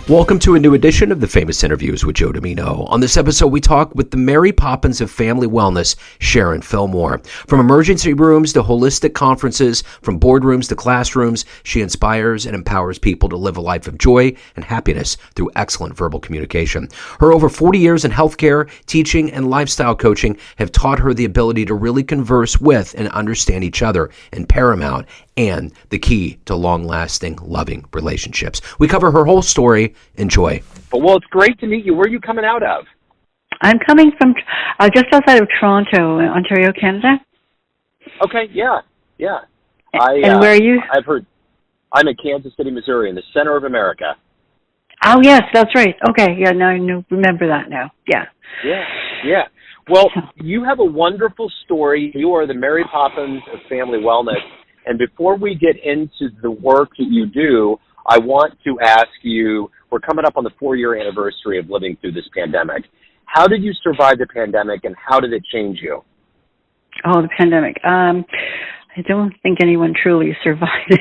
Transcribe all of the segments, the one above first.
Welcome to a new edition of the Famous Interviews with Joe Dimino. On this episode, we talk with the Mary Poppins of family wellness, Sharon Fillmore. From emergency rooms to holistic conferences, from boardrooms to classrooms, she inspires and empowers people to live a life of joy and happiness through excellent verbal communication. Her over 40 years in healthcare, teaching, and lifestyle coaching have taught her the ability to really converse with and understand each other in paramount and the key to long-lasting, loving relationships. We cover her whole story. Enjoy. Well, it's great to meet you. Where are you coming out of? I'm coming from just outside of Toronto, Ontario, Canada. Okay, yeah. And where are you? I've heard. I'm in Kansas City, Missouri, in the center of America. Oh, yes, that's right. Okay, yeah, now I remember that now. Yeah. Well, you have a wonderful story. You are the Mary Poppins of family wellness. And before we get into the work that you do, I want to ask you, we're coming up on the 4-year anniversary of living through this pandemic. How did you survive the pandemic, and how did it change you? Oh, the pandemic. I don't think anyone truly survived it.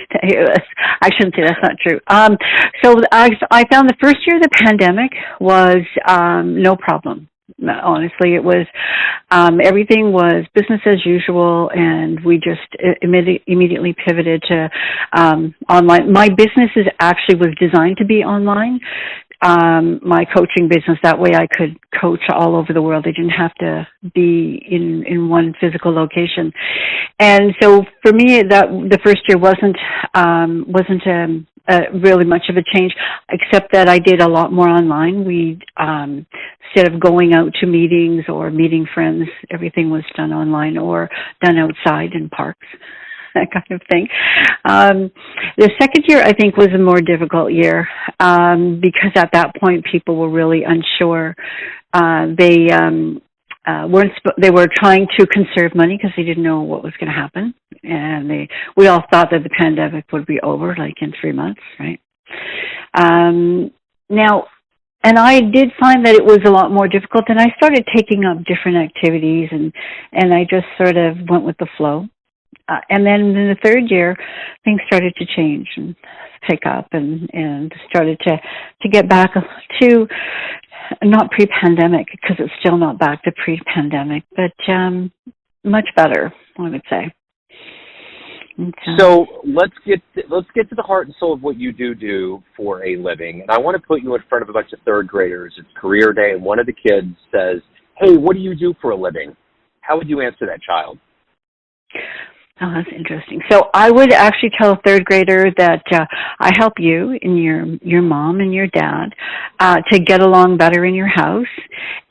I shouldn't say that's not true. So I found the first year of the pandemic was no problem. Honestly, it was everything was business as usual, and we just immediately pivoted to online. My business was designed to be online. My coaching business, that way I could coach all over the world. I didn't have to be in one physical location. And so for me, the first year wasn't really much of a change, except that I did a lot more online. We instead of going out to meetings or meeting friends, everything was done online or done outside in parks, that kind of thing. The second year, I think, was a more difficult year because at that point people were really unsure. They were trying to conserve money because they didn't know what was going to happen, and we all thought that the pandemic would be over like in 3 months, right? And I did find that it was a lot more difficult, and I started taking up different activities, and I just sort of went with the flow. And then in the third year, things started to change and pick up, and started to get back to not pre-pandemic, because it's still not back to pre-pandemic, but much better, I would say. So let's get to the heart and soul of what you do for a living. And I want to put you in front of a bunch of third graders. It's career day, and one of the kids says, "Hey, what do you do for a living?" How would you answer that child? Oh, that's interesting. So I would actually tell a third grader that I help you and your mom and your dad to get along better in your house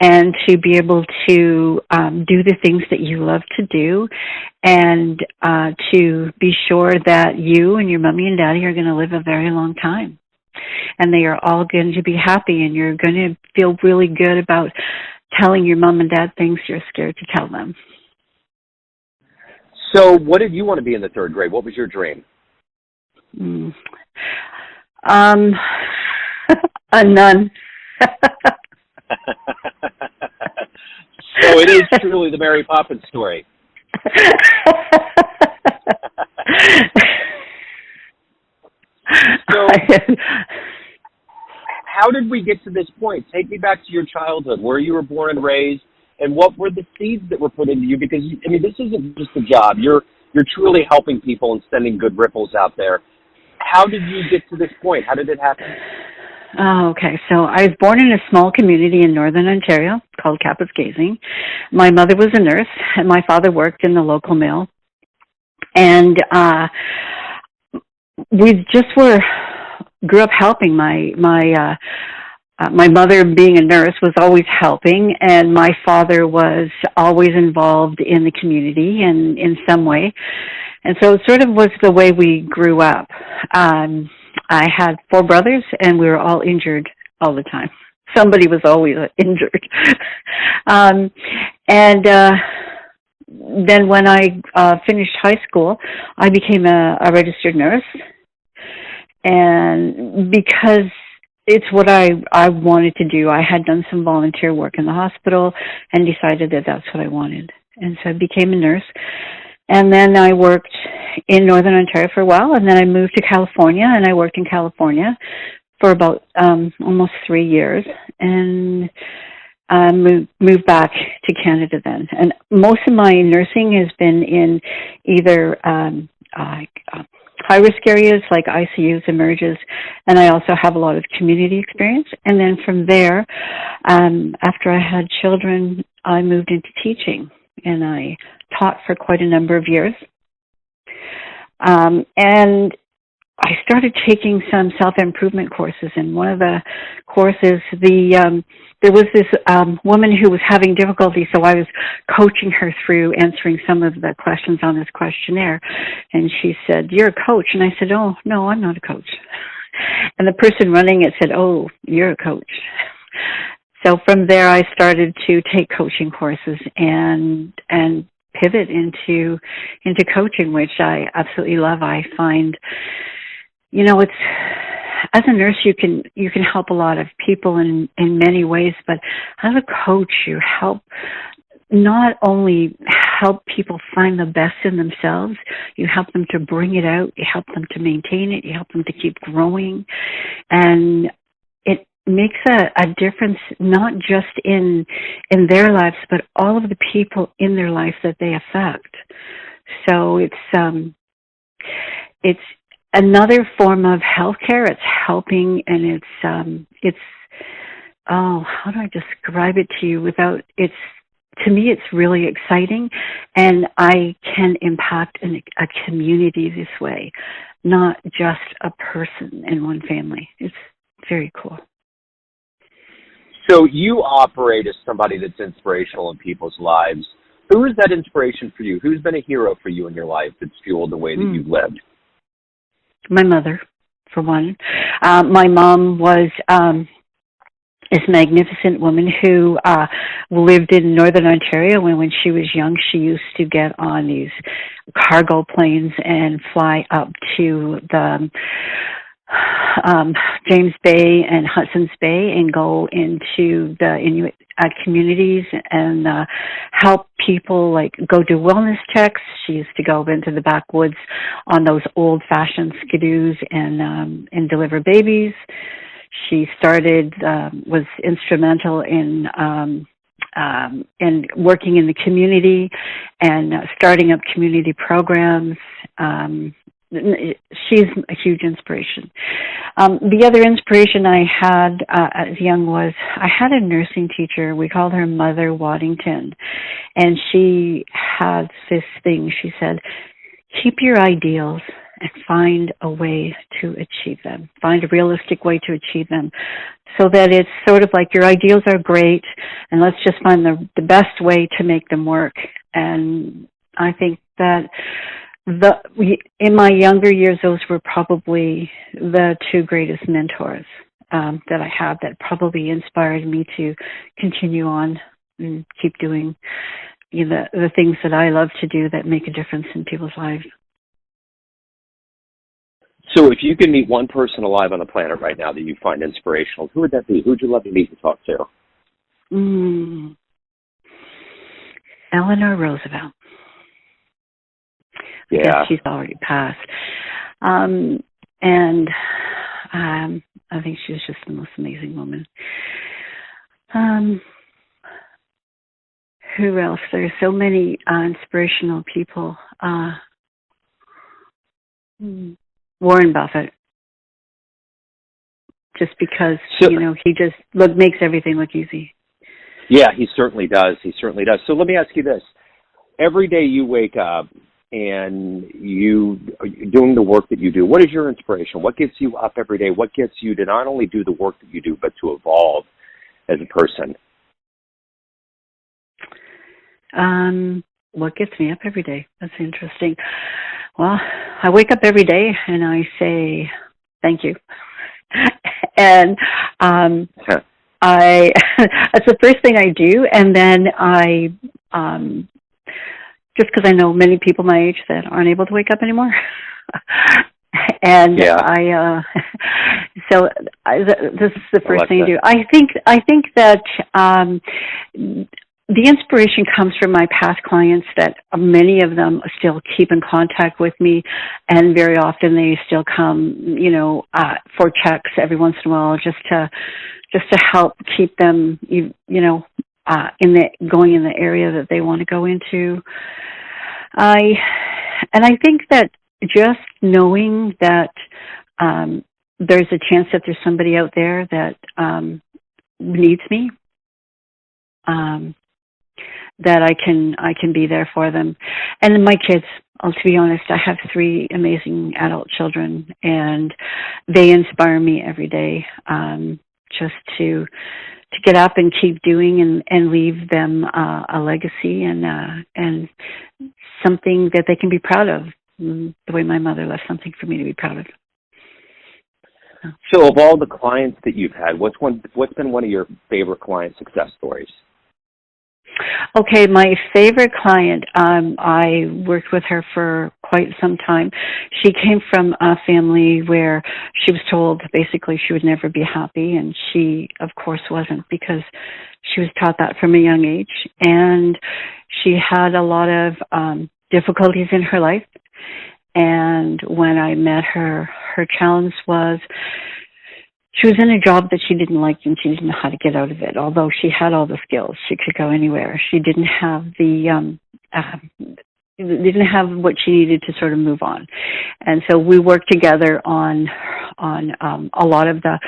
and to be able to do the things that you love to do, and to be sure that you and your mommy and daddy are going to live a very long time. And they are all going to be happy, and you're going to feel really good about telling your mom and dad things you're scared to tell them. So what did you want to be in the third grade? What was your dream? A nun. So it is truly the Mary Poppins story. So how did we get to this point? Take me back to your childhood, where you were born and raised. And what were the seeds that were put into you? Because, I mean, this isn't just a job. You're truly helping people and sending good ripples out there. How did you get to this point? How did it happen? Oh, okay. So I was born in a small community in northern Ontario called Kapuskasing. My mother was a nurse, and my father worked in the local mill. And we just grew up helping. My mother, being a nurse, was always helping, and my father was always involved in the community in some way. And so it sort of was the way we grew up. I had 4 brothers, and we were all injured all the time. Somebody was always injured. Then when I finished high school, I became a registered nurse. And because it's what I wanted to do. I had done some volunteer work in the hospital and decided that that's what I wanted. And so I became a nurse. And then I worked in Northern Ontario for a while, and then I moved to California, and I worked in California for about almost 3 years, and moved back to Canada then. And most of my nursing has been in either high-risk areas like ICUs, emerges, and I also have a lot of community experience. And then from there, after I had children, I moved into teaching, and I taught for quite a number of years. And I started taking some self-improvement courses, and one of the courses, there was this woman who was having difficulty, so I was coaching her through answering some of the questions on this questionnaire, and she said, "You're a coach," and I said, "Oh, no, I'm not a coach." And the person running it said, "Oh, you're a coach." So from there, I started to take coaching courses and pivot into coaching, which I absolutely love. I find, it's, as a nurse, you can help a lot of people in many ways, but as a coach, you help not only help people find the best in themselves, you help them to bring it out, you help them to maintain it, you help them to keep growing, and it makes a difference not just in their lives, but all of the people in their life that they affect. So it's another form of healthcare. It's helping, and it's how do I describe it to you without to me, it's really exciting, and I can impact a community this way, not just a person in one family. It's very cool. So you operate as somebody that's inspirational in people's lives. Who is that inspiration for you? Who's been a hero for you in your life that's fueled the way that you've lived? My mother, for one. My mom was this magnificent woman who lived in Northern Ontario, and when she was young, she used to get on these cargo planes and fly up to the James Bay and Hudson's Bay and go into the Inuit communities and help people, like go do wellness checks. She used to go into the backwoods on those old-fashioned skidoos and deliver babies. She was instrumental in working in the community and starting up community programs. She's a huge inspiration. The other inspiration I had as young was I had a nursing teacher. We called her Mother Waddington. And she had this thing. She said, keep your ideals and find a way to achieve them. Find a realistic way to achieve them. So that it's sort of like your ideals are great, and let's just find the best way to make them work. And I think that in my younger years, those were probably the two greatest mentors that I had that probably inspired me to continue on and keep doing the things that I love to do that make a difference in people's lives. So if you could meet one person alive on the planet right now that you find inspirational, who would that be? Who would you love to meet and talk to? Eleanor Roosevelt. Yeah. I guess she's already passed. And I think she was just the most amazing woman. Who else? There's so many inspirational people. Warren Buffett. Just because, he just makes everything look easy. Yeah, he certainly does. He certainly does. So let me ask you this. Every day you wake up and you are doing the work that you do, what is your inspiration? What gets you up every day? What gets you to not only do the work that you do, but to evolve as a person? What gets me up every day? That's interesting. Well, I wake up every day and I say, thank you. And that's the first thing I do. And then I, just because I know many people my age that aren't able to wake up anymore. And yeah. This is the first thing I do. I think that the inspiration comes from my past clients that many of them still keep in contact with me, and very often they still come, for checks every once in a while, just to help keep them, going in the area that they want to go into. I think that just knowing that there's a chance that there's somebody out there that needs me, that I can be there for them. And my kids, to be honest, I have 3 amazing adult children, and they inspire me every day, just to get up and keep doing and leave them a legacy and something that they can be proud of, the way my mother left something for me to be proud of. So of all the clients that you've had, what's been one of your favorite client success stories? Okay, my favorite client, I worked with her for quite some time. She came from a family where she was told basically she would never be happy, and she, of course, wasn't, because she was taught that from a young age. And she had a lot of difficulties in her life. And when I met her, her challenge was she was in a job that she didn't like, and she didn't know how to get out of it. Although she had all the skills, she could go anywhere. She didn't have didn't have what she needed to sort of move on. And so we worked together on a lot of the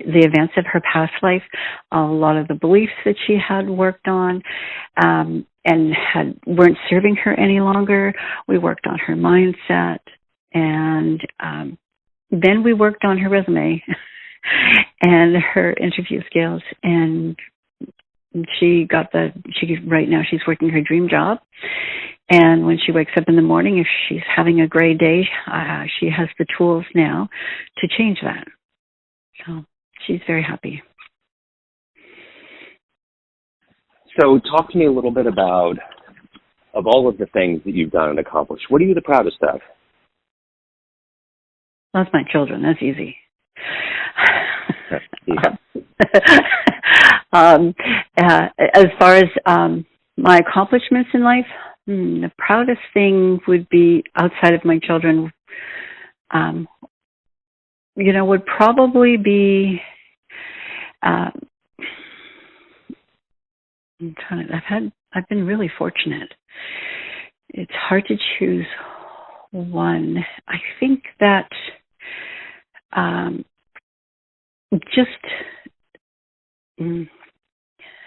events of her past life, a lot of the beliefs that she had worked on, and weren't serving her any longer. We worked on her mindset, and then we worked on her resume and her interview skills, and right now she's working her dream job. And when she wakes up in the morning, if she's having a gray day, she has the tools now to change that. So she's very happy. So talk to me a little bit about, of all of the things that you've done and accomplished, what are you the proudest of? That's my children. That's easy. As far as my accomplishments in life, the proudest thing would be, outside of my children, would probably be, I've been really fortunate. It's hard to choose one. I think that hang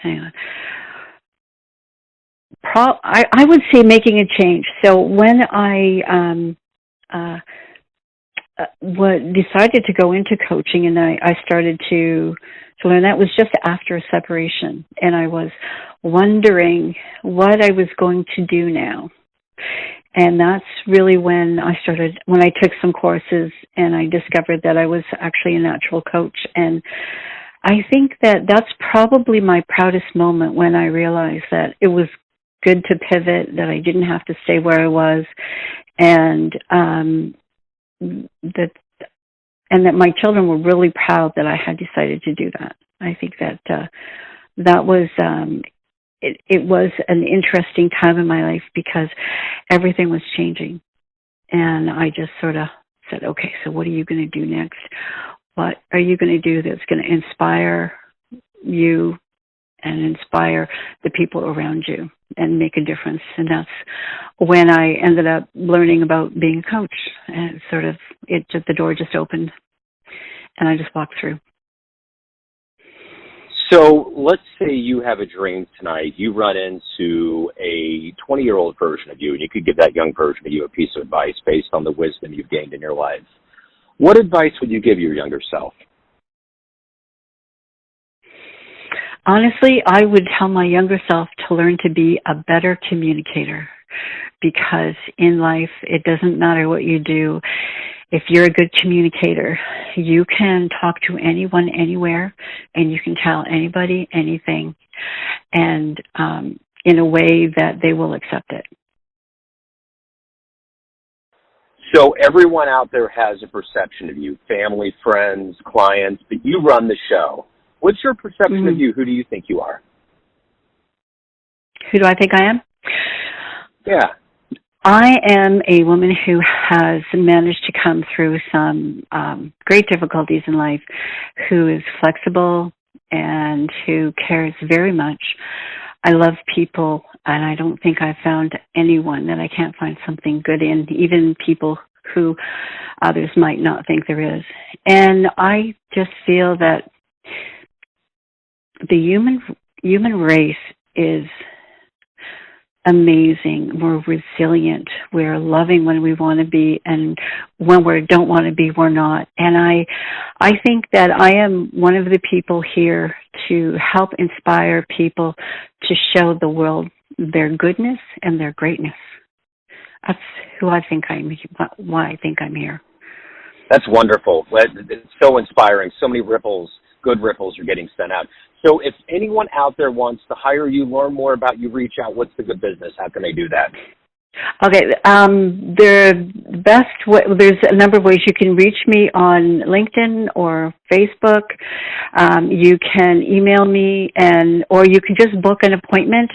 on. I would say making a change. So when I decided to go into coaching, and I started to learn, that was just after a separation, and I was wondering what I was going to do now. And that's really when I took some courses, and I discovered that I was actually a natural coach. And I think that that's probably my proudest moment, when I realized that it was good to pivot, that I didn't have to stay where I was, and that my children were really proud that I had decided to do that. I think that that was it was an interesting time in my life, because everything was changing, and I just sort of said, okay, so what are you going to do next? What are you going to do that's going to inspire you and inspire the people around you and make a difference? And that's when I ended up learning about being a coach, and the door just opened, and I just walked through. So let's say you have a dream tonight. You run into a 20-year-old version of you, and you could give that young version of you a piece of advice based on the wisdom you've gained in your life. What advice would you give your younger self? Honestly, I would tell my younger self to learn to be a better communicator, because in life, it doesn't matter what you do. If you're a good communicator, you can talk to anyone, anywhere, and you can tell anybody anything, and in a way that they will accept it. So everyone out there has a perception of you, family, friends, clients, but you run the show. What's your perception of you? Who do you think you are? Who do I think I am? Yeah. I am a woman who has managed to come through some great difficulties in life, who is flexible and who cares very much. I love people, and I don't think I've found anyone that I can't find something good in, even people who others might not think there is. And I just feel that the human race is amazing. We're resilient. We're loving when we want to be, and when we don't want to be, we're not. And I think that I am one of the people here to help inspire people to show the world their goodness and their greatness. That's who I think why I think I'm here. That's wonderful. It's so inspiring. So many good ripples are getting sent out. So if anyone out there wants to hire you, learn more about you, reach out, what's the good business? How can they do that? Okay, the best way, there's a number of ways you can reach me on LinkedIn or Facebook. You can email me, or you can just book an appointment.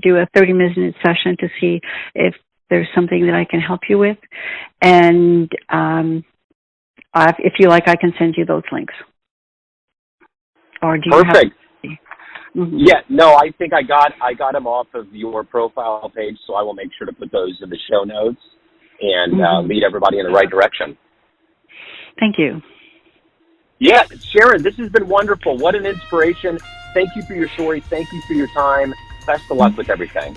Do a 30-minute session to see if there's something that I can help you with. And if you like, I can send you those links. Or do you Perfect. Mm-hmm. Yeah, no, I think I got them off of your profile page, so I will make sure to put those in the show notes and lead everybody in the right direction. Thank you. Yeah, Sharon, this has been wonderful. What an inspiration. Thank you for your story. Thank you for your time. Best of luck with everything.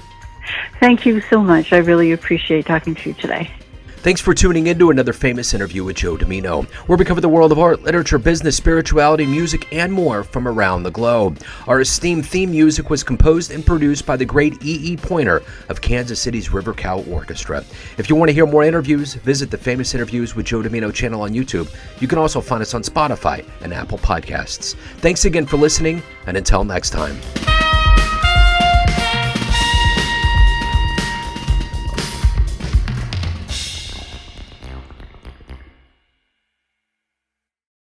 Thank you so much. I really appreciate talking to you today. Thanks for tuning in to another famous interview with Joe Dimino, where we cover the world of art, literature, business, spirituality, music, and more from around the globe. Our esteemed theme music was composed and produced by the great E.E. Pointer of Kansas City's River Cow Orchestra. If you want to hear more interviews, visit the Famous Interviews with Joe Dimino channel on YouTube. You can also find us on Spotify and Apple Podcasts. Thanks again for listening, and until next time.